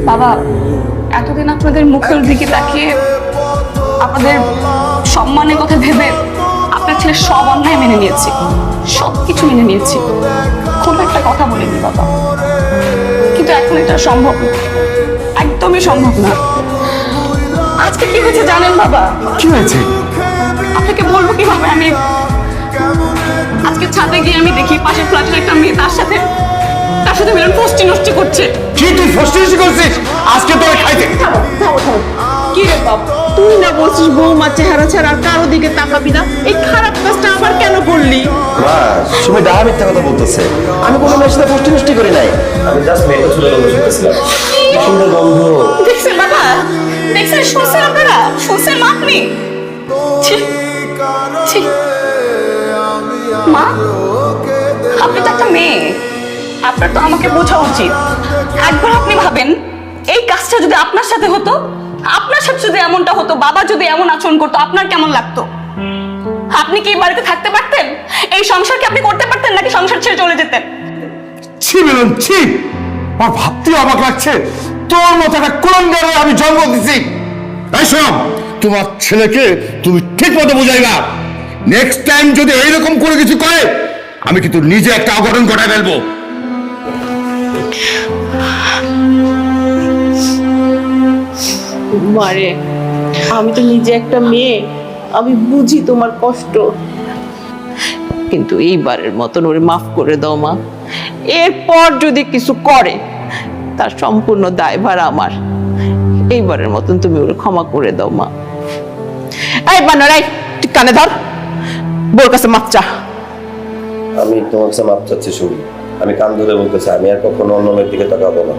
বাবা, এতদিন আপনাদের মুখের দিকে তাকিয়ে আপনাদের সম্মানের কথা ভেবে আপনার ছেলে সব অন্যায় মেনে নিয়েছি, সবকিছু মেনে নিয়েছি, কোনো একটা কথা বলিনি বাবা। কিন্তু এখন এটা সম্ভব না, একদমই সম্ভব না। আজকে কি হয়েছে জানেন বাবা? কি হয়েছে? আপনাকে বলবো কিভাবে? আমি আজকে ছাদে গিয়ে আমি দেখি পাশের ফ্ল্যাটের একটা মেয়ে তার সাথে মিলন ফষ্টি নষ্টি করছে। কি তুই ফষ্টিনষ্টি করছিস? আজকে তোর খাইতে কি রে বাপ, তুই না বলছিস বৌমা চেহারা ছাড়া আর কারো দিকে তাকাবি না, এই খারাপ কাজটা আবার কেন করলি? মা তুমি ডাহা মিথ্যা কথা বলতেছে। আমি কোনো মেয়ের সাথে ফষ্টি নষ্টি করি নাই। আমি জাস্ট মেয়েটা ছিল গল্প শুনতেছিলাম। কি সুন্দর গন্ধ। দেখছেন বাবা, দেখছেন, শুনছেন আপনারা, শুনছেন মা আপনি? ছি, ছি। মা, আপনি তো একটা মেয়ে, আপনার তো আমাকে বোঝা উচিত। একবার আপনি ভাবেন, এই কাজটা যদি আপনার সাথে হতো, আপনার সাথে যদি এমনটা হতো, বাবা যদি এমন আচরণ করতো, আপনার কেমন লাগতো? আপনি কি এই বাড়িতে থাকতে পারতেন? এই সংসার কি আপনি করতে পারতেন, নাকি সংসার ছেড়ে চলে যেতেন? ছি মিলন, ছি। আমার ভাবতেও অবাক লাগছে, তোর মতো একটা কুলাঙ্গারে আমি জন্ম দিছি। তাই শোন, তোমার ছেলেকে তুমি ঠিক মতো বুঝাইবা। নেক্সট টাইম যদি এইরকম করে কিছু করে, আমি কিন্তু নিজে একটা অঘটন ঘটায় ফেলবো। মারে, আমি তো নিজে একটা মেয়ে, আমি বুঝি তোমার কষ্ট, কিন্তু এইবারের মতন ওরে মাফ করে দাও মা। এরপর যদি কিছু করে, তার সম্পূর্ণ দায়ভার আমার। এইবারের মতন তুমি ওরে ক্ষমা করে দাও মা। এই বানরাই, তুই কানে ধর, বোর কাছে মাপ চা। আমি তোমার কাছে মাপ চাচ্ছি শুনি। আমি কান ধরে বলতেছি, আমি আর কখনো অন্য মেয়ের দিকে তাকাবো না।